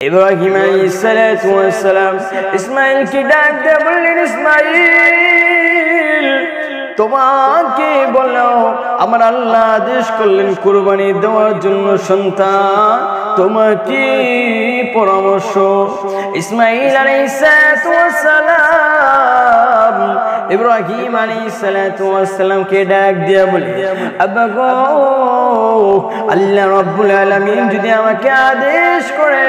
ইব্রাহিম আলাইহিস সালাতু ওয়াস সালাম ইসমাঈলকে ডাক দিয়ে বললেন, ইসমাঈল, তোমাকে বললো আমার আল্লাহ আদেশ করলেন কুরবানি দেওয়ার জন্য সন্তান, তোমার কি পরামর্শ? ইসমাঈল আলাইহিস সালাতু ওয়াস সালাম ইব্রাহিম আলাইহিস সালাতু ওয়াস সালামকে ডাক দিয়া বলে, আব্বা গো, আল্লাহ রাব্বুল আলামিন যদি আমাকে আদেশ করে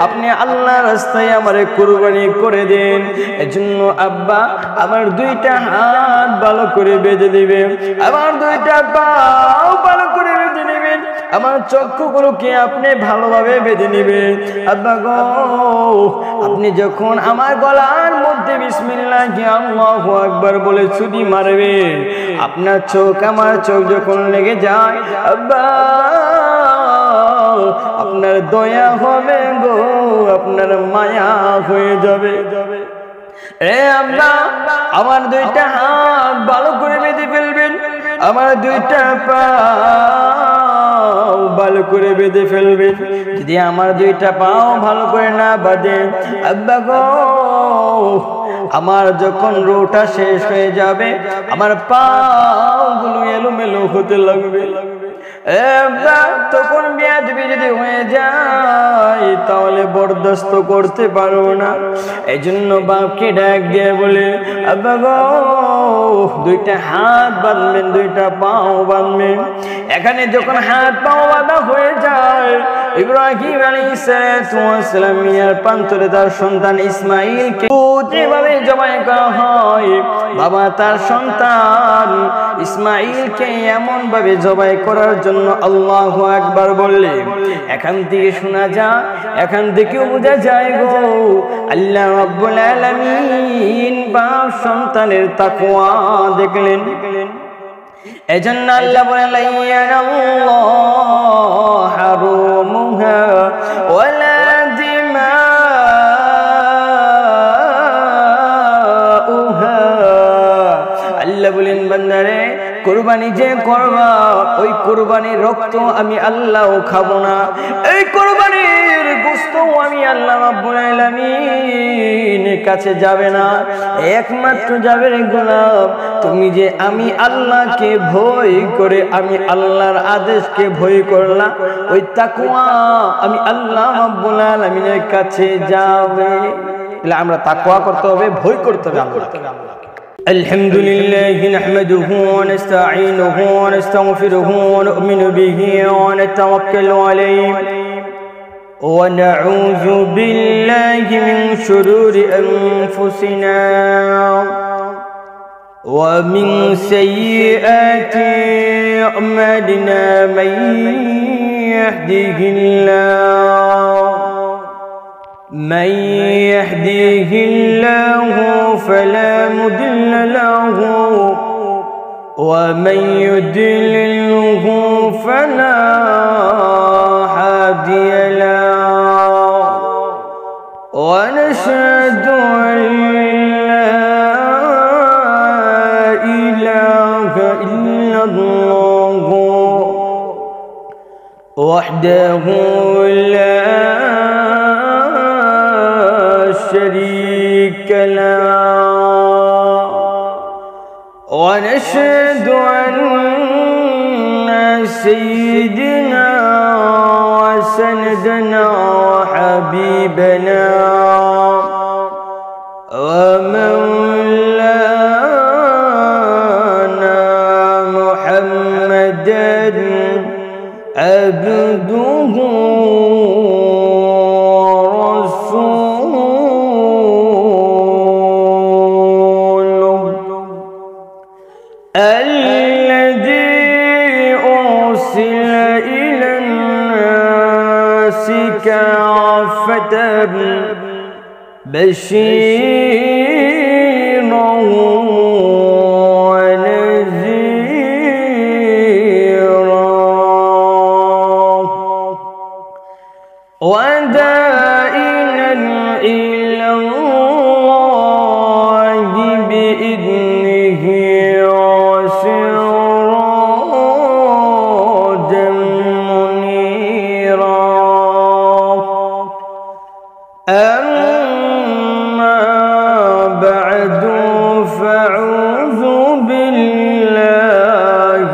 আপনি আল্লাহর রাস্তায় আমারে কুরবানি করে দেন, এজন্য আব্বা আমার দুইটা হাত ভালো করে বেঁধে দিবেন, আমার দুইটা পাও ভালো করে বেঁধে নেবেন, আমার চক্ষুগুলোকে আপনি ভালোভাবে বেঁধে নেবেন। আব্বা গো, আপনি যখন আমার গলার মধ্যে বিসমিল্লাহি আল্লাহু আকবার বলে ছুরি মারবেন, আপনার চোখ আমার চোখ যখন লেগে যায়, আব্বা আপনার দয়া হবে গো, আপনার মায়া হয়ে যাবে। এ আব্বা, আমার দুইটা হাত ভালো করে বেঁধে ফেলবেন, আমার দুইটা পা ভালো করে বেঁধে ফেলবেন। যদি আমার দুইটা পাও ভালো করে না বাঁধেন, আব্বা গো, আমার যখন রোটা শেষ হয়ে যাবে আমার পাগুলো এলোমেলো হতে লাগবে। তখন বেয়াদবি যদি হয়ে যায় তাহলে বরদাস্ত করতে পারবো না। এই জন্য বাপকে ডাক দিয়ে বলে, আব্বা গো, দুইটা হাত বাঁধবেন, দুইটা পাও বাঁধবেন। এখানে যখন হাত পাও বাঁধা হয়ে যায়, ইব্রাহিম আলাইহিস সালাতু ওয়াস সালাম মিয়ার প্রান্তরে তার সন্তান ইসমাঈলকে যেভাবে জবাই করা হয়, বাবা তার সন্তান ইসমাঈলকে এমন ভাবে জবাই করার জন্য আল্লাহু আকবার বললেন। এখান থেকে শোনা যায়, এখান থেকেও বোঝা যায় গো, আল্লাহ রাব্বুল আলামিন বাপ সন্তানের তাকওয়া দেখলেন। এজন্য আল্লাহ বলেন, লাইয়ানাল্লাহু হারুমুহা ওয়ালা দিমাউহা। আল্লাহ বলেন, বান্দারে, কুরবানি যে করবা ওই কুরবানির রক্ত আমি আল্লাহ খাবো না, এই কুরবানির গোশত আমি আল্লাহ রাব্বুল আলামিনের কাছে যাবে না। একমাত্র যাবে রে গোলাম তুমি যে আমি আল্লাহকে ভয় করে আমি আল্লাহর আদেশকে ভয় করলাম, ওই তাকওয়া আমি আল্লাহ রাব্বুল আলামিনের কাছে যাবে। তাহলে আমরা তাকওয়া করতে হবে, ভয় করতে হবে আল্লাহকে। الحمد لله نحمده ونستعينه ونستغفره ونؤمن به ونتوكل عليه ونعوذ بالله من شرور أنفسنا ومن سيئات أعمالنا، من يهده الله فلا مضل له ومن يضلله فلا هادي له، ونشهد أن لا إله إلا الله وحده لا شريك له، ونشهد أن سيدنا وسندنا وحبيبنا ومولانا محمدا عبده الذي أرسل إلى الناس كافة بشيرا ونذيرا وداعيا إلى الله بإذنه وسراجا منيرا أما بعد فأعوذ بالله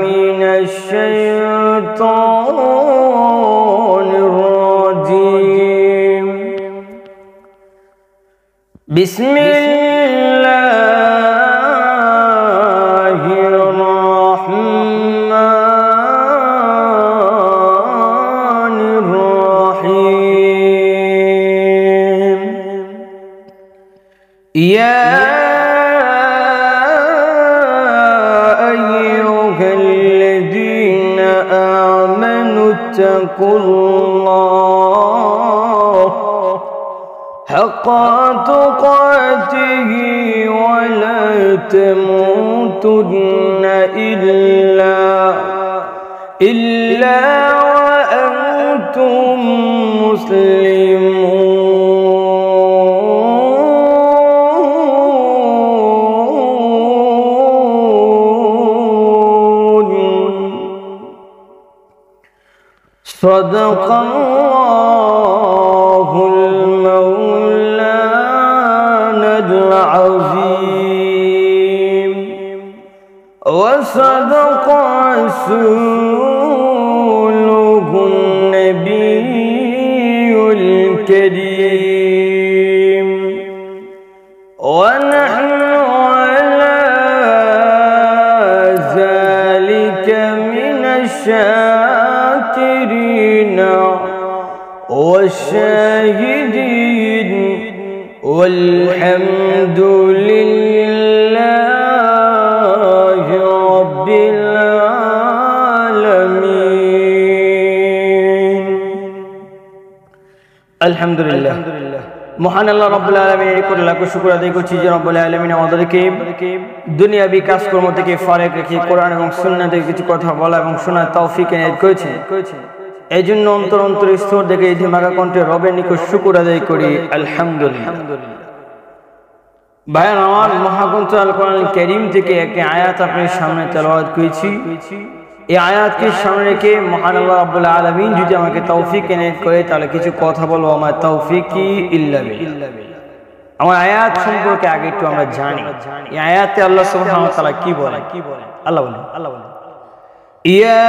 من الشيطان الرجيم بسم الله الرحمن الرحيم يا أيها الذين آمنوا اتقوا الله حق تقاته ولا تموتن إلا وأنتم مسلمون صدق الله المولانا العظيم وصدق رسوله النبي الكريم ونحن على ذلك من الشاكرين والشاهدين والحمد لله رب العالمين الحمد لله মহান আল্লাহ রাব্বুল আলামিনের কোটি লাখ শুকর আদায় করছি যে রাব্বুল আলামিন আমাদেরকে দুনিয়াবি কাজকর্ম থেকে ফারেক রেখে কোরআন এবং সুন্নাহ থেকে কিছু কথা বলা এবং শোনার তৌফিক এনায়েত করেছেন। এই জন্য অন্তর স্তর থেকে এই ধিমাকা কণ্ঠে রবের নিকট শুকর আদায় করি আলহামদুলিল্লাহ। ভাইয়ান আমার, মহাগ্রন্থ আল কোরআনুল কারীম থেকে একটি আয়াত আপনাদের সামনে তেলাওয়াত করেছি। এই আয়াতকে সামনে রেখে মহান আল্লাহ রাব্বুল আলামিন যদি আমাকে তৌফিক এনায়েত করে তাহলে কিছু কথা বলবো। আমার তৌফিকি ইল্লা বিল্লাহ। আমার আয়াত সম্পর্কে আগে একটু আমরা জানি। এই আয়াতে আল্লাহ সুবহানাহু ওয়া তাআলা কি বলেন? আল্লাহ বলেন ইয়া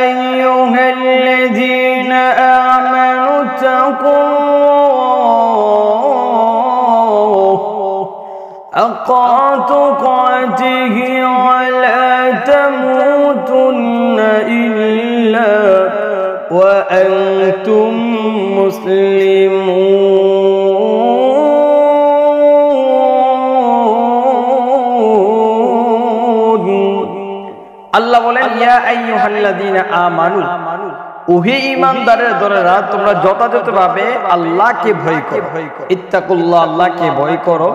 আইয়ুহাল্লাযীনা আমানু তাকুল্লাহ হাক্কা তুকাতিহি ওয়া লা তামুতুন্না ইল্লা ওয়া আনতুম মুসলিমুন। আল্লাহ বলেন ইয়া আইয়ুহাল্লাযীনা আমানু, ওহে ঈমানদারের দলেরা, তোমরা যথাযথভাবে আল্লাহকে ভয় করো। ইত্তাকুল্লাহ, আল্লাহকে ভয় করো।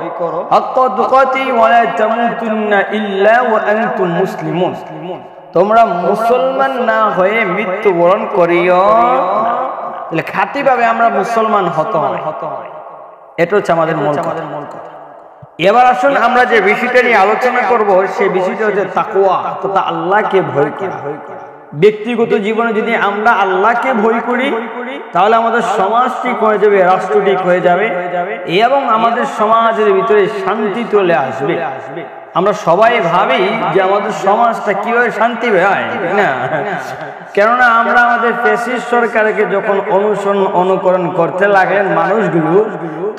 হাক্কা তুকাতিহি ওয়া লা তামুতুন্না ইল্লা ওয়া আনতুম মুসলিমুন, তোমরা মুসলমান না হয়ে মৃত্যুবরণ করিও। তাহলে খাঁটিভাবে আমরা মুসলমান হতে হয়, এটা হচ্ছে আমাদের মূল কথা। এবার আসুন আমরা যে বিষয়টা নিয়ে আলোচনা করব সেই বিষয়টা হচ্ছে তাকওয়া, তথা আল্লাহকে ভয় করা। ব্যক্তিগত জীবনে যদি আমরা আল্লাহকে ভয় করি তাহলে আমাদের সমাজ ঠিক হয়ে যাবে, রাষ্ট্র ঠিক হয়ে যাবে এবং আমাদের সমাজের ভিতরে শান্তি চলে আসবে। আমরা সবাই ভাবি যে আমাদের সমাজটা কিভাবে শান্তি হয় না, কেননা আমরা আমাদের ফ্যাসিস্ট সরকারকে যখন অনুকরণ করতে লাগলেন মানুষগুলো,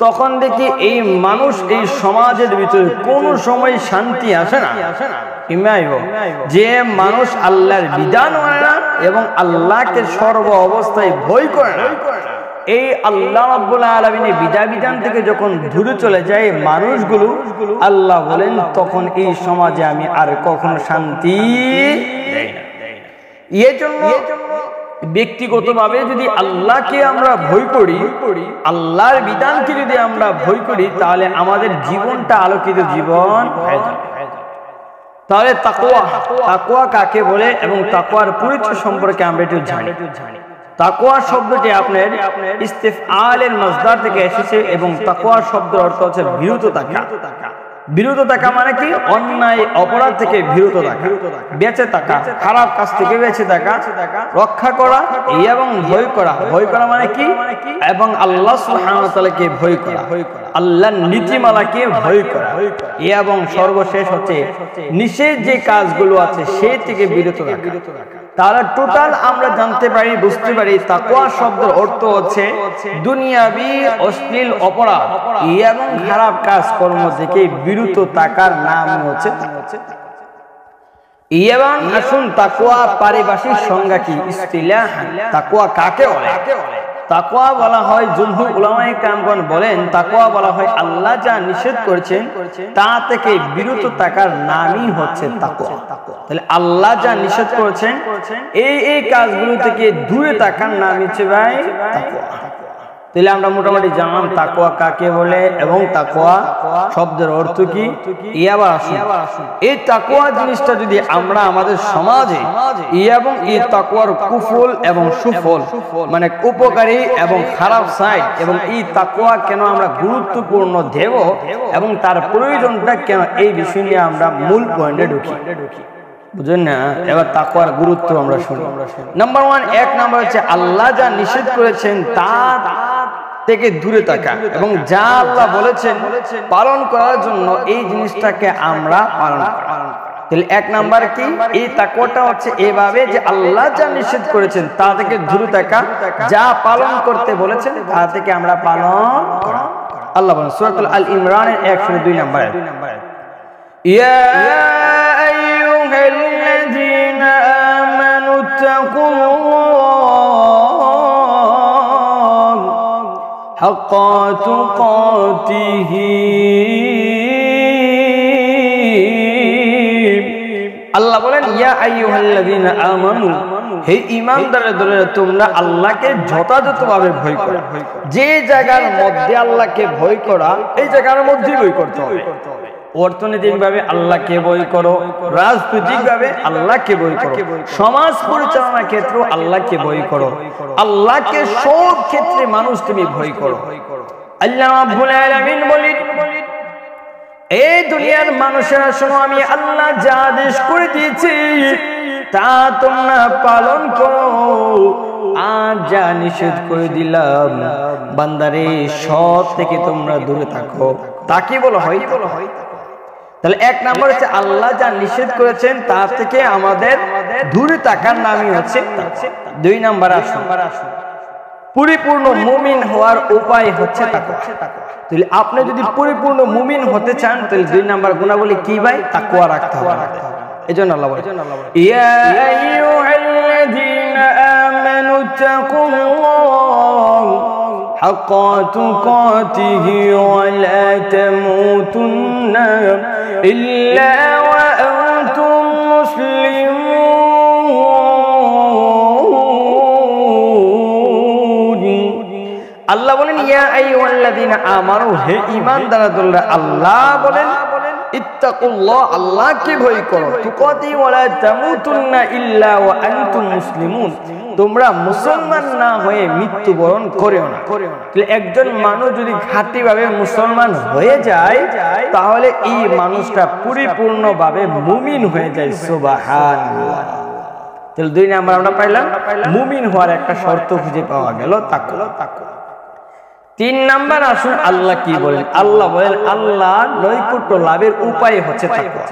তখন দেখি এই মানুষ এই সমাজের ভিতরে কোনো সময় শান্তি আসে না। যে মানুষ আল্লাহর বিধান মানে না এবং আল্লাহকে সর্ব অবস্থায় ভয় করে না, এই আল্লাহ রাব্বুল আলামিনের বিধান থেকে যখন দূরে চলে যায় মানুষগুলো, আল্লাহ বলেন তখন এই সমাজে আমি আর কখনো শান্তি দেই না। এই জন্য ব্যক্তিগতভাবে যদি আল্লাহকে আমরা ভয় করি, আল্লাহর বিধানকে যদি আমরা ভয় করি, তাহলে আমাদের জীবনটা আলোকিত জীবন হয়ে যাবে। তাহলে তাকওয়া কাকে বলে এবং তাকওয়ার পরিচয় সম্পর্কে আমরা একটু জানি। তাকওয়া শব্দটি আপনার ইস্তিফআলের মাসদার থেকে এসেছে এবং তাকওয়া শব্দের অর্থ হচ্ছে বিরত থাকা। বিরত থাকা মানে কি? অন্যায় অপরাধ থেকে বিরত থাকা, বেঁচে থাকা, খারাপ কাজ থেকে বেঁচে থাকা, রক্ষা করা এবং ভয় করা। ভয় করা মানে কি? এবং আল্লাহ সুবহানাহু ওয়া তাআলাকে ভয় করা, আল্লাহর নীতিমালাকে ভয় করা, এবং সর্বশেষ হচ্ছে নিষেধ যে কাজগুলো আছে সেই থেকে বিরত থাকা। তাহলে টোটাল আমরা জানতে পারি, বুঝতে পারি তাকওয়া শব্দের অর্থ হচ্ছে দুনিয়াবি অশ্লীল অপরাধ এবং খারাপ কাজ কর্ম থেকে বিরত থাকার নাম হচ্ছে। এবং আসুন তাকওয়া পারিভাষিক সংজ্ঞা কি? ইসতিলাহ তাকওয়া কাকে বলে? তাকওয়া বলা হয়, জুমহুর উলামায়ে কেরামগণ বলেন তাকওয়া বলা হয় আল্লাহ যা নিষেধ করেছেন তা থেকে বিরত থাকার নামই হচ্ছে তাকওয়া। তাহলে আল্লাহ যা নিষেধ করেছেন এই কাজগুলো থেকে দূরে থাকার নাম হচ্ছে ভাই তাকওয়া। তাহলে আমরা মোটামুটি জানলাম তাকওয়া কাকে বলে এবং তাকওয়া শব্দের অর্থ কি। এবার আসুন এই তাকওয়া জিনিসটা যদি আমরা আমাদের সমাজে এবং এই তাকওয়ার কুফল এবং সুফল মানে উপকারী এবং খারাপ সাইড এবং এই তাকওয়া কেন আমরা গুরুত্বপূর্ণ দেব এবং তার প্রয়োজনটা কেন, এই বিষয় নিয়ে আমরা মূল পয়েন্টে ঢুকি। বুঝলেন না? এবার তাকওয়ার গুরুত্ব আমরা শুনি। নাম্বার 1, 1 নাম্বার হচ্ছে আল্লাহ যা নিষেধ করেছেন তা থেকে দূরে থাকা এবং যা আল্লাহ বলেছেন পালন করার জন্য এই জিনিসটাকে আমরা পালন করা। তাহলে 1 নাম্বার কি? এই তাকওয়াটা হচ্ছে এভাবে যে আল্লাহ যা নিষেধ করেছেন তা থেকে দূরে থাকা, যা পালন করতে বলেছেন তা থেকে আমরা পালন করা। আল্লাহ বলেন সূরাতুল আল ইমরানের 102 নাম্বার আয়াত, ইয়া আইয়ুহাল্লাযীনা আমানু তাকুল্লাহ হাক্কা তুকাতিহি। আল্লাহ বলেন ইয়া আইয়ুহাল্লাযীনা আমানু, হে ঈমানদাররা তোমরা আল্লাহকে যথাযথভাবে ভয় করো। যে জায়গার মধ্যে আল্লাহকে ভয় করা এই জায়গার মধ্যে ভয় করতে হবে। অর্থনৈতিকভাবে আল্লাহকে ভয় করো, রাজনৈতিকভাবে আল্লাহকে ভয় করো, সমাজ পরিচালনার ক্ষেত্রে আল্লাহকে ভয় করো, আল্লাহকে সব ক্ষেত্রে মানুষ তুমি ভয় করো। আল্লাহ রাব্বুল আলামিন বলেন এই দুনিয়ার মানুষেরা শোনো, আমি আল্লাহ যা আদেশ করে দিয়েছি তা তোমরা পালন করো, আর যা নিষেধ করে দিলাম বান্দারে সব থেকে তোমরা দূরে থাকো। তাকে বলা হয়। তাহলে 1 নাম্বার হচ্ছে আল্লাহ যা নিষেধ করেছেন তা থেকে আমাদের দূরে থাকার নামই হচ্ছে। 2 নাম্বার আসুন পরিপূর্ণ মুমিন হওয়ার উপায় হচ্ছে তাকওয়া। তাহলে আপনি যদি পরিপূর্ণ মুমিন হতে চান তাহলে 2 নাম্বার গুণাবলী কি ভাই? তাকওয়া রাখতে হবে। এজন্য আল্লাহ বলেন ইয়া আইয়ুহাল্লাযীনা আমানু তাকুল্লাহ হাক্কা তুকাতিহি ওয়া লা তামুতুন্না ইল্লা ওয়া আনতুম মুসলিমুন। আল্লাহ বলেন ইয়া আইয়ুহাল্লাযীনা আমানু, হে ঈমানদাররা আল্লাহ বলেন ইত্তাকুল্লাহ, আল্লাহকে ভয় করো, তুকাতি ওয়া লা তামুতুন্না ইল্লা ওয়া আনতুম মুসলিমুন, তোমরা মুসলমান না হয়ে মৃত্যুবরণ করিও না। তাহলে একজন মানুষ যদি খাঁটিভাবে মুসলমান হয়ে যায় তাহলে এই মানুষটা পরিপূর্ণভাবে মুমিন হয়ে যায়। সুবহানাল্লাহ। তাহলে 2 নাম্বার আমরা পাইলাম, মুমিন হওয়ার একটা শর্ত খুঁজে পাওয়া গেল তাকওয়া। 3 নাম্বার আসুন আল্লাহ কি বলেন। আল্লাহ বলেন আল্লাহ নৈকট্য লাভের উপায় হচ্ছে তাকওয়া।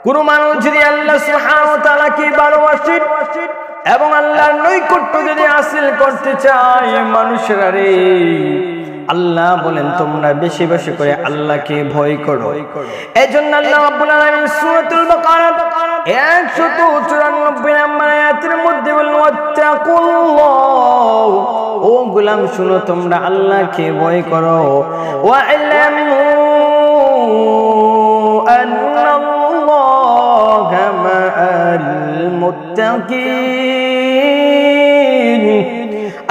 কোন মানুষ যদি আল্লাহ সুবহানাহু ওয়া তাআলাকে ভালোবাসে এবং আল্লাহর নৈকট্য যদি হাসিল করতে চায় মানুষেরা রে, আল্লাহ বলেন তোমরা বেশি বেশি করে আল্লাহকে ভয় করো। এজন্য আল্লাহ রাব্বুল আলামিন সূরাতুল বাকারা 194 নম্বর আয়াতের মধ্যে বলেন ওয়াত্তাকুল্লাহ, ও গোলাম শুনো তোমরা আল্লাহকে ভয় করো, ওয়া'লামু আন্নাল্লাহা মা'আল মুত্তাকিন।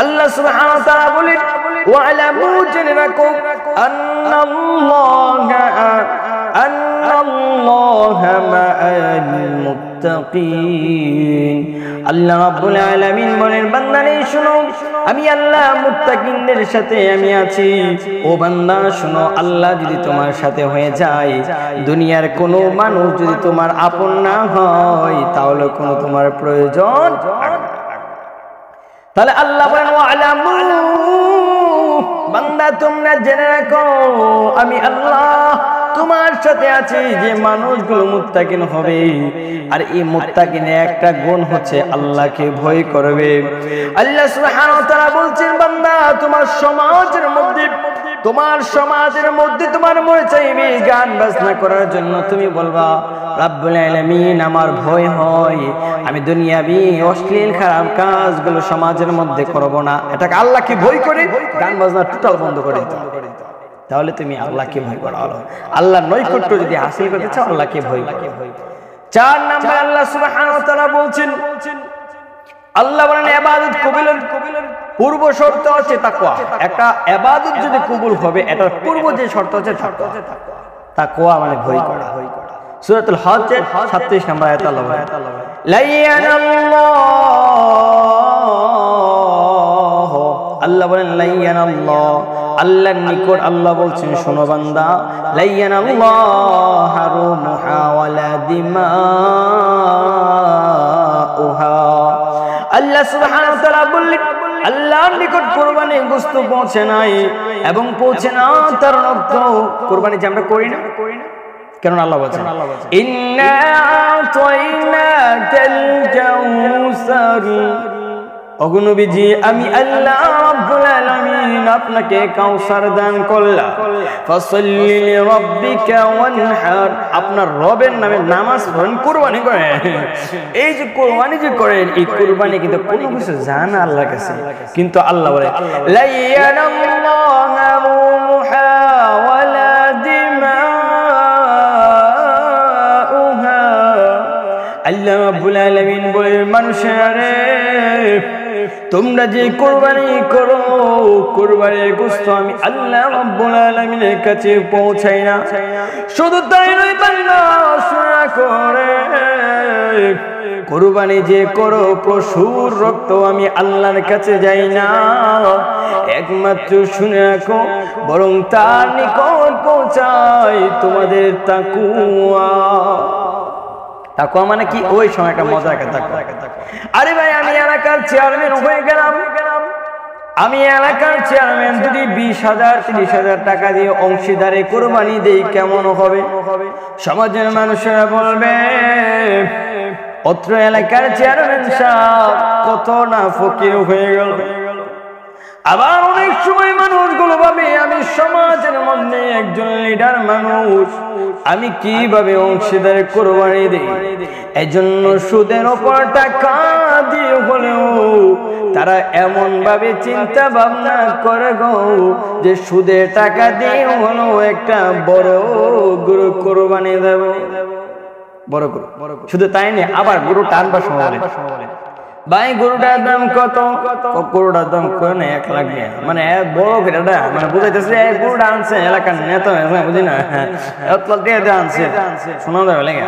আল্লাহ সুবহানাহু ওয়া তাআলা বলেন ওয়া'লামু, জেনে রাখো আন্নাল্লাহা মা'আল মুত্তাকিন। আল্লাহ রাব্বুল আলামিন বলেন বান্দারে শোনো আমি আল্লাহ মুত্তাকিনদের সাথে আমি আছি। ও বান্দা শোনো আল্লাহ যদি তোমার সাথে হয়ে যায়, দুনিয়ার কোনো মানুষ যদি তোমার আপন না হয়, তাহলে কোনো তোমার প্রয়োজন হবে না। তাহলে আল্লাহ বলেন ওয়ালামু বান্দা তোমরা জেনে রাখো আমি আল্লাহ তোমার সাথে আছি। যে মানুষগুলো মুত্তাকিন হবে, আর এই মুত্তাকিনের একটা গুণ হচ্ছে আল্লাহকে ভয় করবে। আল্লাহ সুবহানাহু ওয়া তাআলা বলছেন বান্দা তোমার সমাজের মধ্যে তোমার মনে চাইবে গান বাজনা করার জন্য, তুমি বলবা রাব্বুল আলামিন আমার ভয় হয়, আমি দুনিয়াবি অশ্লীল খারাপ কাজগুলো সমাজের মধ্যে করব না। এটাকে আল্লাহকে ভয় করে গান বাজনা টোটাল বন্ধ করে দিতে হবে। তাহলে তুমি আল্লাহকে ভয় করো। আল্লাহর নৈকট্য যদি হাসিল করতে চাও আল্লাহকে ভয় করো। 4 নাম্বার আল্লাহ সুবহানাহু ওয়া তাআলা বলছেন, আল্লাহ বলেন ইবাদত কবুলের পূর্ব শর্ত হচ্ছে তাকওয়া। একটা ইবাদত যদি কবুল হবে এটার পূর্ব যে শর্ত হচ্ছে তাকওয়া। তাকওয়া মানে ভয় করা। সূরাতুল হজ 37 নম্বর আয়াত আল্লাহ বলেন আল্লাহ বলেন লাইয়ানাল্লাহ, আল্লাহর নিকট আল্লাহ বলছেন শোনো বান্দা লাইয়ানাল্লাহ হারুমুহা ওয়ালা দিমাউহা। আল্লাহ সুবহানাহু ওয়া তাআলা বললেন আল্লাহর নিকট কুরবানি গোশত পৌঁছে নাই এবং পৌঁছে না তার রক্ত। কুরবানি যে আমরা করি না, কেন আল্লাহ বলেন ইন্না আতাইনাকাল কাউসার। ওগো নবীজি আমি আল্লাহ রাব্বুল আলামিন আপনাকে কাউসার দান করলাম। ফাসাল্লি লিরাব্বিকা ওয়ানহার, আপনার রবের নামে নামাজ পড়েন, কুরবানি করেন। এই যে কুরবানি যে করেন, এই কুরবানি কিন্তু কোনো কিছু জানা আল্লাহর কাছে, কিন্তু আল্লাহ বলে লাইয়ানাল্লাহু রুহা ওয়ালা দিমাউহা। আল্লাহ রাব্বুল আলামিন বলে মানুষেরা তোমরা যে কুরবানি করো, কুরবানির গোশত আমি আল্লাহ রাব্বুল আলামিনের কাছে পৌঁছাই না। শুধু তাই নয় বান্দা শুনা করে কুরবানি যে করো পশুর রক্ত আমি আল্লাহর কাছে যাই না। একমাত্র শুনে রাখো বরং তার নিকট পৌঁছাই তোমাদের তাকওয়া। তাকওয়া মানে কি? ওই সময় একটা মজা একটা তাকওয়া। আরে ভাই আমি এলাকার চেয়ারম্যান হয়ে গেলাম, আমি এলাকার চেয়ারম্যান যদি 20,000 30,000 টাকা দিয়ে অংশীদারে কুরবানি দেই কেমন হবে? সমাজের মানুষেরা বলবে অত্র এলাকার চেয়ারম্যান সাহেব কত না ফকির হয়ে গেল। আবার অনেক সময় মানুষগুলো ভাবে আমি সমাজের মধ্যে একজন লিডার মানুষ, আমি কিভাবে অংশীদারে কুরবানি দেই। এজন্য সুদের উপর টাকা দিয়ে হলেও তারা এমন ভাবে চিন্তা ভাবনা করে গো যে সুদে টাকা দিয়ে হলো একটা বড় গরু কুরবানি দেব। বড় গরু, শুধু তাই না, আবার গরু টানবার সময় বলে ভাই গরুটার দাম কত? গরুটার দাম কয় না 1 লাখ টাকা। মানে বড় গরুটা মানে বুঝাইতেছে এই গরুটা আনছে এলাকার নেতা বুঝি না, 1 লাখ টাকা আনছে, শোনা যাবে লাগে।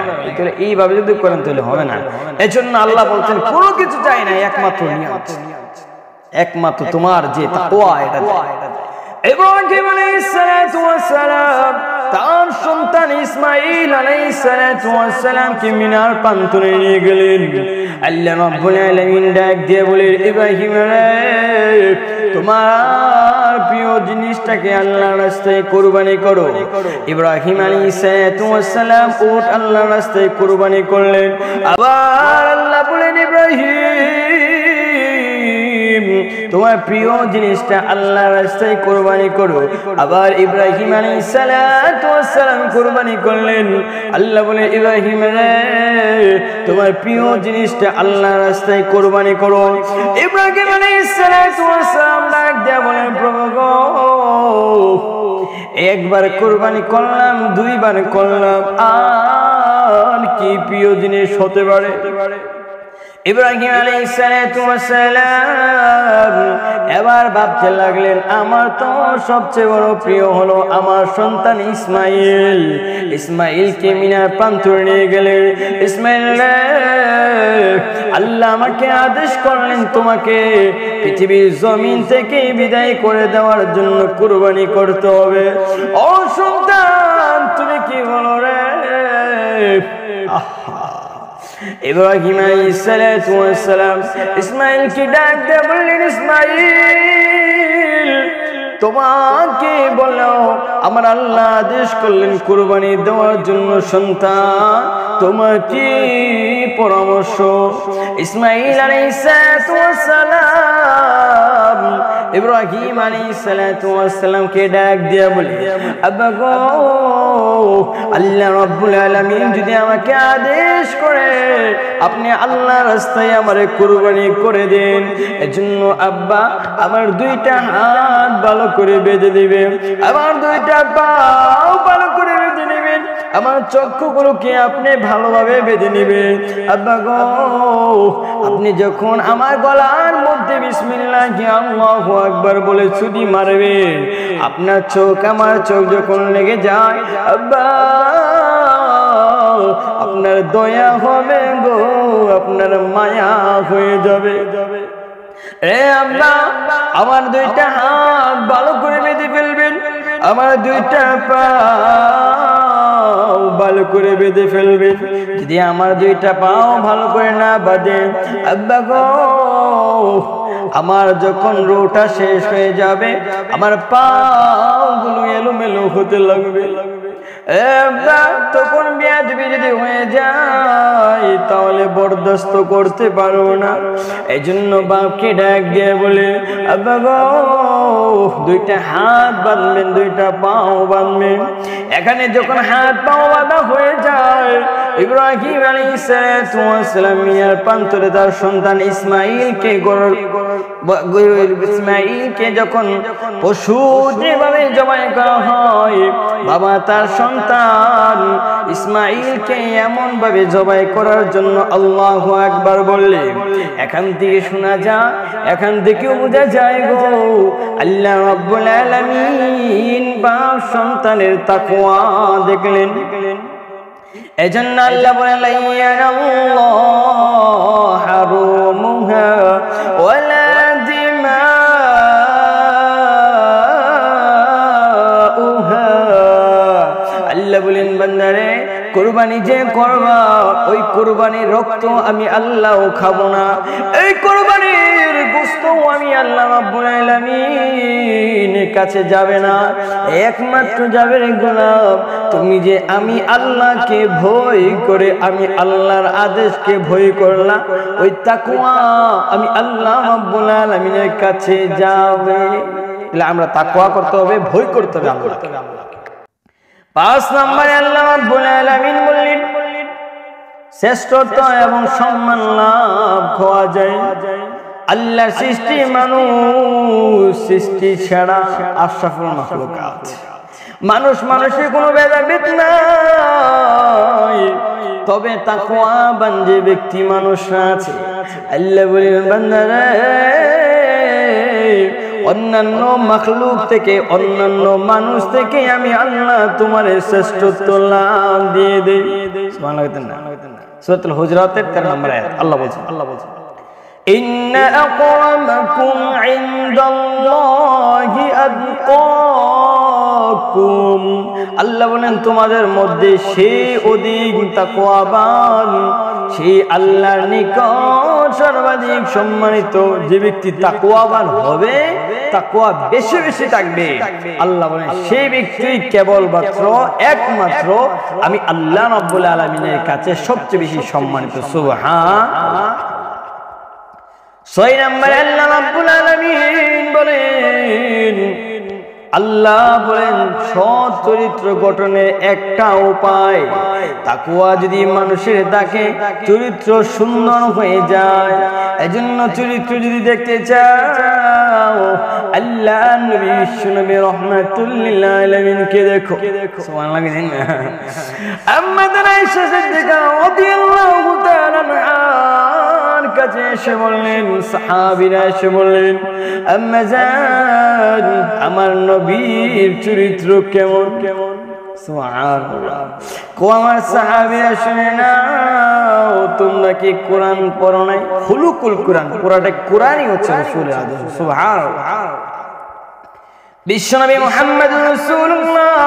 এইভাবে যদি করেন তাহলে হবে না। এই জন্য আল্লাহ বলছেন কোনো কিছু চাই না, একমাত্র নিয়ত, একমাত্র তোমার যে তাকওয়া এটা। ইব্রাহিম আলাইহিস সালাতু ওয়াস সালাম তার সন্তান ইসমাঈল আলাইহিস সালাতু ওয়াস সালাম কে মিনার প্রান্তরে নিয়ে গেলেন। আল্লাহ রাব্বুল আলামিন ডাক দিয়ে বলেন ইব্রাহিম রে তোমার প্রিয় জিনিসটাকে আল্লাহর রাস্তায় কুরবানি করো। ইব্রাহিম আলাইহিস সালাতু ওয়াস সালাম উট আল্লাহর রাস্তায় কুরবানি করলেন। আবার আল্লাহ বলেন ইব্রাহিম তোমার প্রিয় জিনিসটা আল্লাহর রাস্তায় কুরবানি করো। আবার ইব্রাহিম আলাইহিস সালাতু ওয়াস সালাম কুরবানি করলেন। আল্লাহ বলে ইব্রাহিম রে তোমার প্রিয় জিনিসটা আল্লাহর রাস্তায় কুরবানি করো। ইব্রাহিম আলাইহিস সালাতু ওয়াস সালাম ডাক দিয়ে বলেন প্রভু গো একবার কুরবানি করলাম, 2 বার করলাম, আর কি প্রিয় জিনিস হতে পারে? ইব্রাহিম আলাইহিস সালাতু ওয়াস সালাম এবার ভাবতে লাগলেন, আমার তো সবচেয়ে বড় প্রিয় হলো আমার সন্তান ইসমাইল। ইসমাইলকে মিনার প্রান্তরে নিয়ে গেলেন। ইসমাইল, আল্লাহ আমাকে আদেশ করলেন তোমাকে পৃথিবীর জমিন থেকে বিদায় করে দেওয়ার জন্য কুরবানি করতে হবে। ও সন্তান, তুমি কি বলো রে? ইব্রাহিম আলাইহিস সালাতু ওয়াস সালাম ইসমাইলকে ডাক দিয়ে বললেন, ইসমাইল, তোমাকে বললো আমার আল্লাহ আদেশ করলেন কুরবানি দেওয়ার জন্য সন্তান, তোমার কি পরামর্শ? ইসমাইল আলাইহিস সালাতু ওয়াস সালাম ইব্রাহিম আলাইহিস সালাতু ওয়াস সালামকে ডাক দিয়ে বলে, আব্বা গো, আল্লাহ রাব্বুল আলামিন যদি আমাকে আদেশ করে আপনি আল্লাহর রাস্তায় আমারে কুরবানি করে দেন, এজন্য আব্বা আমার দুইটা হাত ভালো করে বেঁধে দিবেন, আমার দুইটা পাও ভালো করে বেঁধে নেবেন, আমার চক্ষুগুলোকে আপনি ভালোভাবে বেঁধে নেবেন। আব্বা গো, আপনি যখন আমার গলার মধ্যে বিসমিল্লাহি আল্লাহু আকবার বলে ছুরি মারবেন, আপনার চোখ আমার চোখ যখন লেগে যায়, আব্বা আপনার দয়া হবে গো, আপনার মায়া হয়ে যাবে। এ আব্বা, আমার দুইটা হাত ভালো করে বেঁধে ফেলবেন, আমার দুইটা পা ভালো করে বেঁধে ফেলবেন। যদি আমার দুইটা পাও ভালো করে না বাঁধেন, আব্বা গো, আমার যখন রোটা শেষ হয়ে যাবে আমার পাগুলো এলোমেলো হতে লাগবে। তখন বেয়াদবি যদি হয়ে যায় তাহলে বরদাস্ত করতে পারবো না। এই জন্য বাপকে ডাক দিয়ে বলে, আব্বা গো, দুইটা হাত বাঁধবেন, দুইটা পাও বাঁধবেন। এখানে যখন হাত পাও বাঁধা হয়ে যায়, ইব্রাহিম আলাইহিস সালাতু ওয়াস সালাম মিনার প্রান্তরে তার সন্তান ইসমাইলকে যখন পশু যেভাবে জবাই করা হয়, বাবা তার সন্তান ইসমাইলকে এমন ভাবে জবাই করার জন্য আল্লাহু আকবার বললেন। এখান থেকে শোনা যায়, এখান থেকেও বোঝা যায় গো, আল্লাহ রাব্বুল আলামিন বাপ সন্তানের তাকওয়া দেখলেন। এজন্য আল্লাহ বলেন, লাইয়ানাল্লাহু হারুমুহা ওয়ালা দিমাউহা। আল্লাহ বলেন, বান্দারে, কুরবানি যে করবা ওই কুরবানির রক্ত আমি আল্লাহ খাবো না, এই কুরবানির গোশত আমি আল্লাহ রাব্বুল আলামিনের কাছে যাবে না। একমাত্র যাবে রে গোলাম তুমি যে আমি আল্লাহকে ভয় করে আমি আল্লাহর আদেশকে ভয় করলাম, ওই তাকওয়া আমি আল্লাহ রাব্বুল আলামিনের কাছে যাবে। আমরা তাকওয়া করতে হবে, ভয় করতে হবে আল্লাহকে। 5 নম্বরে আল্লাহ রাব্বুল আলামিন বললেন, শ্রেষ্ঠত্ব এবং সম্মান লাভ হওয়া যায় আল্লাহর সৃষ্টি মানুষ সৃষ্টি ছাড়া আশরাফুল মাখলুকাত। মানুষ মানুষের কোনো ভেদাভেদ নাই, তবে তাকওয়াবান যে ব্যক্তি মানুষ আছে, আল্লাহ বলেন, বান্দারে, অন্যান্য মাখলুক থেকে, অন্যান্য মানুষ থেকে আমি আল্লাহ তোমার শ্রেষ্ঠত্ব লাভ দিয়ে দেই। সুবহানাল্লাহ। সূরাতুল হুজুরাতের 13 নম্বর আয়াত আল্লাহ বলছেন, ইন্না আকরামাকুম ইনদাল্লাহি আতকাকুম। আল্লাহ বলেন, তোমাদের মধ্যে সেই অধিক তাকওয়াবান, সেই আল্লাহর নিকট সর্বাধিক সম্মানিত যে ব্যক্তি তাকওয়াবান হবে, তাকওয়া বেশি বেশি থাকবে, আল্লাহ বলেন সেই ব্যক্তি কেবলমাত্র একমাত্র আমি আল্লাহ রাব্বুল আলামিনের কাছে সবচেয়ে বেশি সম্মানিত। সুবহানাল্লাহ। 6 নম্বরে আল্লাহ রাব্বুল আলামিন বলেন, আল্লাহ বলেন সৎ চরিত্র গঠনের একটা উপায়, তাকওয়া যদি মানুষের থাকে চরিত্র সুন্দর হয়ে যায়। এজন্য চরিত্র যদি দেখতে চাও আল্লাহ নবী বিশ্বনবী রাহমাতুল লিল আলামিনকে দেখো। সুবহানাল্লাহ। আম্মা আয়েশা সিদ্দিকা রাদিয়াল্লাহু তাআলা আনহা কাছে এসে বললেন, সাহাবীরা এসে বললেন, আম্মা জান, আমার নবীর চরিত্র কেমন কেমন? সুবহানাল্লাহ। আমার সাহাবীরা শুনে নাও, তোমরা কি কোরআন পড়ো নাই? খুলুকুল কোরআন, পুরাটা কোরআনই হচ্ছে রাসূলের আদর্শ। সুবহানাল্লাহ। বিশ্বনবী মুহাম্মদ রাসূলুল্লাহ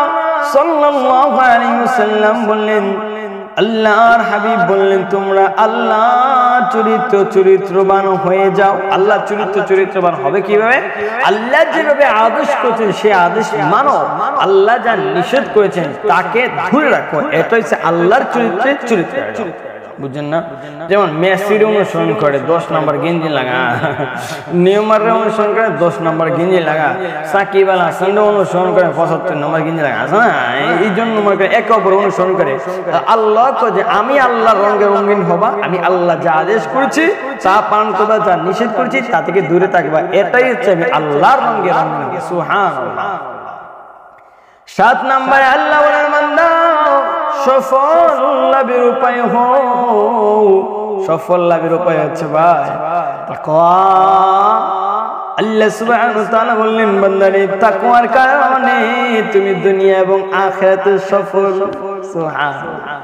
সাল্লাল্লাহু আলাইহি ওয়াসাল্লাম বললেন, আল্লাহর হাবিব বললেন, তোমরা আল্লাহর চরিত্রবান হয়ে যাও। আল্লাহর চরিত্রবান হবে কিভাবে? আল্লাহ যেভাবে আদেশ করেছেন সে আদেশ মানো, আল্লাহ যা নিষেধ করেছেন তাকে ধরে রাখো। এটা হচ্ছে আল্লাহর চরিত্র। বুঝছেন না? যেমন মেসির অনুসরণ করে 10 নম্বর গেঞ্জি লাগা, নেইমারের অনুসরণ করে 10 নম্বর গেঞ্জি লাগা, সাকিব আল হাসানের অনুসরণ করে 75 নম্বর গেঞ্জি লাগা, আছে না? এই জন্য মনে করে একে অপর অনুসরণ করে। আল্লাহ যে আমি আল্লাহর রঙে রঙিন হবা, আমি আল্লাহ যা আদেশ করেছি তা পালন করবা, যা নিষেধ করেছি তা থেকে দূরে থাকবা, এটাই হচ্ছে আমি আল্লাহর রঙে রঙিন হবা। সুবহানাল্লাহ। 7 নম্বরে আল্লাহ বলেন, বান্দা সফল লাভের উপায় হও। সফল লাভের উপায় হচ্ছে ভাই তাকওয়া। আল্লাহ সুবহানাহু ওয়া তাআলা বললেন, বান্দারে তাকওয়ার কারণে তুমি দুনিয়া এবং আখিরাতে সফল। সুবহানাল্লাহ।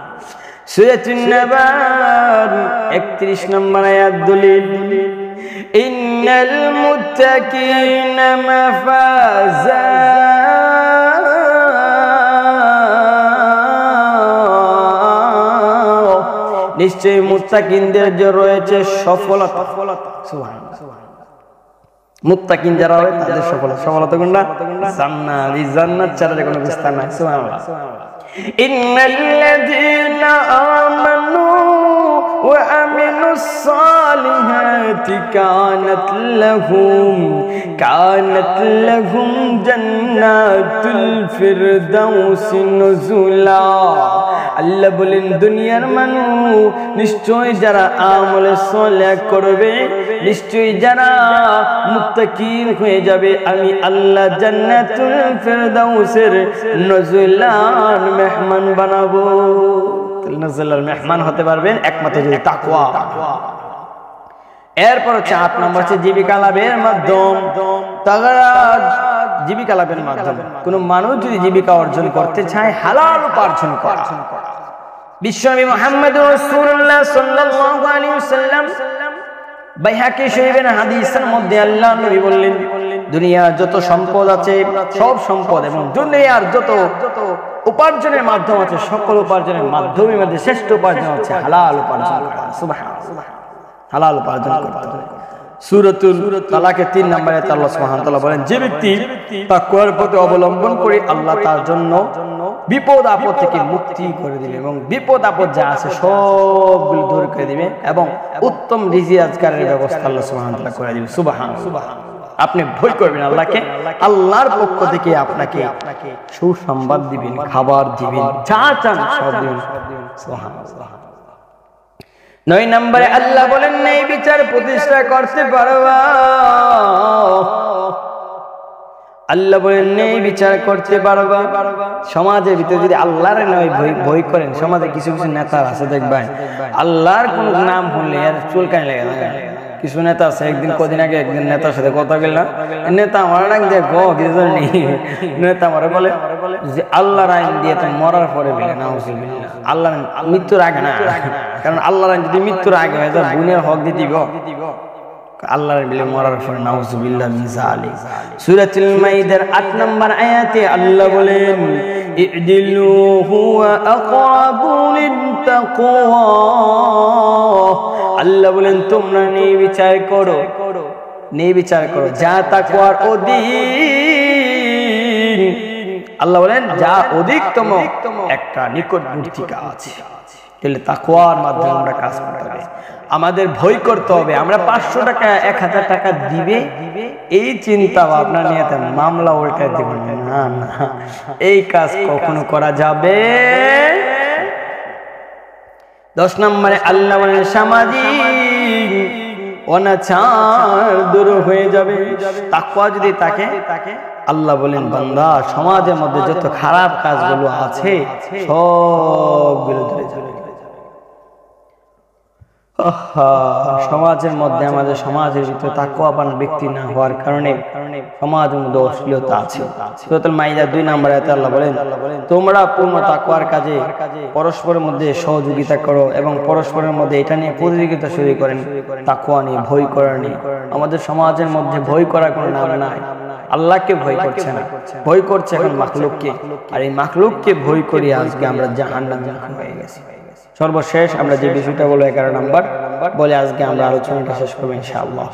সূরা আন-নাবা 31 নম্বর আয়াত দলিল, ইন্নাল মুত্তাকিনা মাফাজা, নিশ্চয়ই মুত্তাকিনদের যে রয়েছে সফলতা। সুবহানাল্লাহ। মুত্তাকিন যারা হবে তাদের সফলতা কোনটা? জান্নাত। এই জান্নাত ছাড়া কোনো বিস্তার নাই। সুবহানাল্লাহ। ইন্নাল্লাযীনা আমানু ওয়া আমিলুস সালিহাতি কানাত লাহুম জান্নাতুল ফিরদাউসি নুজুলা। আল্লাহ বলেন, দুনিয়ার মানুষ নিশ্চয় যারা আমল সালেহ করবে, নিশ্চয় যারা মুত্তাকিন হয়ে যাবে, আমি আল্লাহ জান্নাতুল ফিরদাউসের নজুলান মেহমান বানাবো। নজুলার মেহমান হতে পারবেন একমাত্র যদি তাকওয়া। এরপর হচ্ছে 8 নম্বর হচ্ছে জীবিকা লাভের মাধ্যম। জীবিকা লাভের মাধ্যম কোন মানুষ যদি জীবিকা অর্জন করতে চায়, হালাল উপার্জন করা। বিশ্বনবী মুহাম্মদ রাসূলুল্লাহ সাল্লাল্লাহু আলাইহি ওয়াসাল্লাম বাইহাকি শরীফের হাদিসের মধ্যে আল্লাহ নবী বললেন, দুনিয়ার যত সম্পদ আছে সব সম্পদ এবং দুনিয়ার যত উপার্জনের মাধ্যম আছে সকল উপার্জনের মাধ্যমের মধ্যে শ্রেষ্ঠ উপার্জন হচ্ছে হালাল উপার্জন করা। সুবহানাল্লাহ। হালাল উপার্জন করতে হবে। সূরাতুল তালাকের 3 নম্বরে আল্লাহ সুবহানাহু ওয়া তাআলা বলেন, যে ব্যক্তি তাকওয়ার পথে অবলম্বন করে আল্লাহ তার জন্য বিপদ আপদ থেকে মুক্তি করে দিবে এবং বিপদ আপদ যা আছে সবগুলো দূর করে দিবে এবং উত্তম রিজিক রোজগারের ব্যবস্থা আল্লাহ সুবহানাহু ওয়া তাআলা করে দিবে। সুবহানাল্লাহ। আপনি ভয় করবেন আল্লাহকে, আল্লাহর পক্ষ থেকে আপনাকে সুসংবাদ দিবেন, খাবার দিবেন, যা চান সব দিবেন। সুবহানাল্লাহ। 9 নম্বরে আল্লাহ বলেন, ন্যায় বিচার প্রতিষ্ঠা করতে পারবা। আল্লাহ বলেন ন্যায় বিচার করতে পারবা। সমাজের ভিতরে যদি আল্লাহর নয় ভয় করেন, সমাজে কিছু কিছু নেতা আছে দেখবেন আল্লাহর কোন নাম হলে আর চুলকানি লেগে থাকে। কিছু নেতা আছে, একদিন কদিন আগে একদিন নেতার সাথে কথা বললাম, নেতা আমার ডাক দিয়ে কিছু নেই, নেতা আমার বলে যে আল্লাহর আইন দিয়ে তো মরার পরে বলে না, আল্লাহ মৃত্যুর আগে না, কারণ আল্লাহর আইন যদি মৃত্যুর আগে হয় তার বোনের হক দিয়ে দিব, আল্লাহর বিলে মরার পরে নাউযুবিল্লাহ মিন যালিক। সূরাতুল মাইদার 8 নম্বর আয়াতে আল্লাহ বলেন, ইদিলু হুয়া আকরাবু লিত্তাকওয়া। আল্লাহ বলেন তোমরা ন্যায় বিচার করো, ন্যায় বিচার করো যা তাকওয়ার অধীন। আল্লাহ বলেন যা অধিকতম একটা নিকটবর্তীকা আছে। তাহলে তাকওয়ার মাধ্যমে আমরা কাজ করতে হবে, আমাদের ভয় করতে হবে। আমরা 500 টাকা 1000 টাকা দিবে এই চিন্তা ভাবনা নিয়ে মামলা উল্টায় দিব না, না, এই কাজ কখনো করা যাবে। 10 নম্বরে আল্লাহ বলেন সামাজিক অনাচার দূর হয়ে যাবে। তাকওয়া যদি থাকে, আল্লাহ বলেন বান্দা সমাজের মধ্যে যত খারাপ কাজগুলো আছে সবগুলো দূরে যাবে। সমাজের মধ্যে আমাদের সমাজের ভিতরে তাকওয়াবান ব্যক্তি না হওয়ার কারণে সমাজের মধ্যে অশ্লীলতা আছে। সূরাতুল মাইদা 2 নম্বর আয়াতে আল্লাহ বলেন, তোমরা পূর্ণ তাকওয়ার কাজে পরস্পরের মধ্যে সহযোগিতা করো এবং পরস্পরের মধ্যে এটা নিয়ে প্রতিযোগিতা শুরু করেন, তাকওয়া নিয়ে, ভয় করা নিয়ে। আমাদের সমাজের মধ্যে ভয় করার কোনো নাম নাই। আল্লাহকে ভয় করছে না, ভয় করছে এখন মাখলুককে। আর এই মাখলুককে ভয় করি আজকে আমরা জাহান্নামে হয়ে গেছি। সর্বশেষ আমরা যে বিষয়টা বলবো 11 নম্বর বলে আজকে আমরা আলোচনাটা শেষ করব ইনশাআল্লাহ।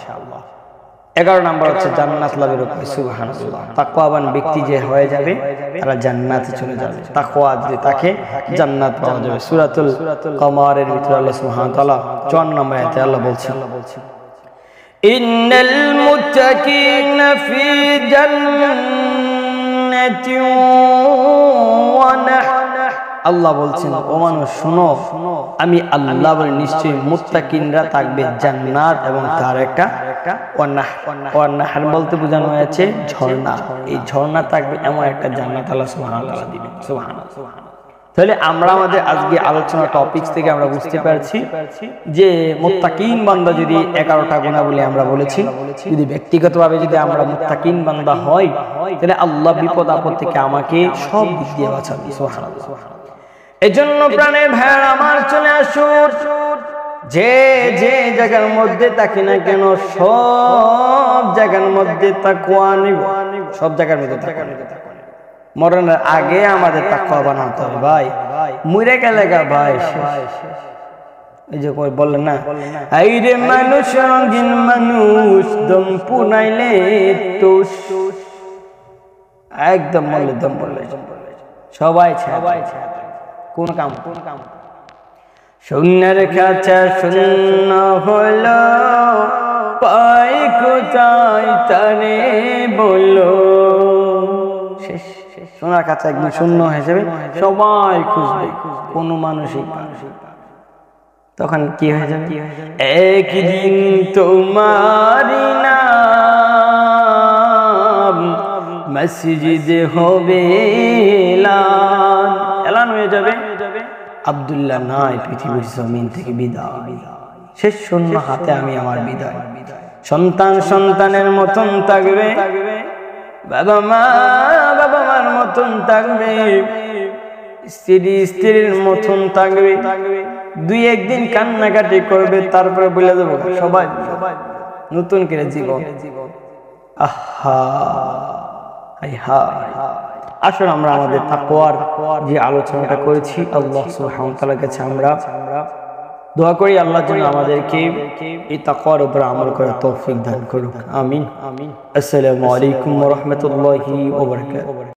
11 নম্বর হচ্ছে জান্নাত লাভের উপায়। সুবহানাল্লাহ। তাকওয়াবান ব্যক্তি যে হয়ে যাবে তারা জান্নাতে চলে যাবে। তাকওয়া যদি তাকে জান্নাত পাওয়া যাবে। সূরাতুল কমারের ভিতরে আল্লাহ সুবহানাহু ওয়া তাআলা 54 নম্বর আয়াতে আল্লাহ বলছেন, ইন্নাল মুত্তাকিনা ফি জান্নাতিন ওয়া নাহর। আল্লাহ বলছেন, ও মানুষ শুনো, আমি আল্লাহ বলে নিশ্চয়ই মুত্তাকিনরা থাকবে জান্নাত এবং তার একটা ওয়ানাহর বলতে বোঝানো হয়েছে ঝর্ণা। এই ঝর্ণা থাকবে এমন একটা জান্নাত আল্লাহ সুবহানাহু ওয়া তাআলা দিবেন। সুবহানাল্লাহ। তাহলে আমরা আমাদের আজকে আলোচনা টপিকস থেকে আমরা বুঝতে পারছি যে মুত্তাকিন বান্দা যদি 11টা গুণাবলী আমরা বলেছি, যদি ব্যক্তিগতভাবে যদি আমরা মুত্তাকিন বান্দা হই তাহলে আল্লাহ বিপদ আপদ থেকে আমাকে সব দিক দিয়ে বাঁচাবে। সুবহানাল্লাহ। এজন্য প্রাণের ভাইরা আমার চলে আসুন, যে যে জায়গার মধ্যে থাকি না কেন সব জায়গার মধ্যে তাকওয়া নিব, সব জায়গার মধ্যে তাকওয়া নিব। মরণের আগে আমাদের তাকওয়া বানাতে হবে ভাই। মরে গেলে গা ভাই এই যে বললেন না, আইরে মানুষ রঙিন মানুষ দম পুনাইলে তুষ, একদম মরলে দম বললে সবাই কোন কাম শূন্যের খাঁচা শূন্য হলো, পাই কোথায় তারে বলো। শেষ, সোনার খাঁচা একদম শূন্য হিসেবে সবাই খুঁজবে, কোন মানুষই তখন কি হয়ে যাবে, একদিন তোমারি নাম মসজিদে হবে এলান হয়ে যাবে, আব্দুল্লাহ নাই পৃথিবীর জমিন থেকে বিদায়, শেষ শূন্য হাতে আমি আমার বিদায়। সন্তান সন্তানের মতন থাকবে, বাবা মার মতন থাকবে, স্ত্রী স্ত্রীর মতন থাকবে, দুই একদিন কান্নাকাটি করবে, তারপরে বলে দেবো সবাই নতুন করে জীবন। আহা আসুন আমরা আমাদের তাকওয়ার যে আলোচনাটা করেছি আল্লাহ সুবহানাহু ওয়া তাআলার কাছে আমরা দোয়া করি আল্লাহ যেন আমাদেরকে এই তাকওয়ার উপর আমল করার তৌফিক দান করুক। আমিন। আসসালামু আলাইকুম ওয়া রাহমাতুল্লাহি ওয়া বারাকাতুহু।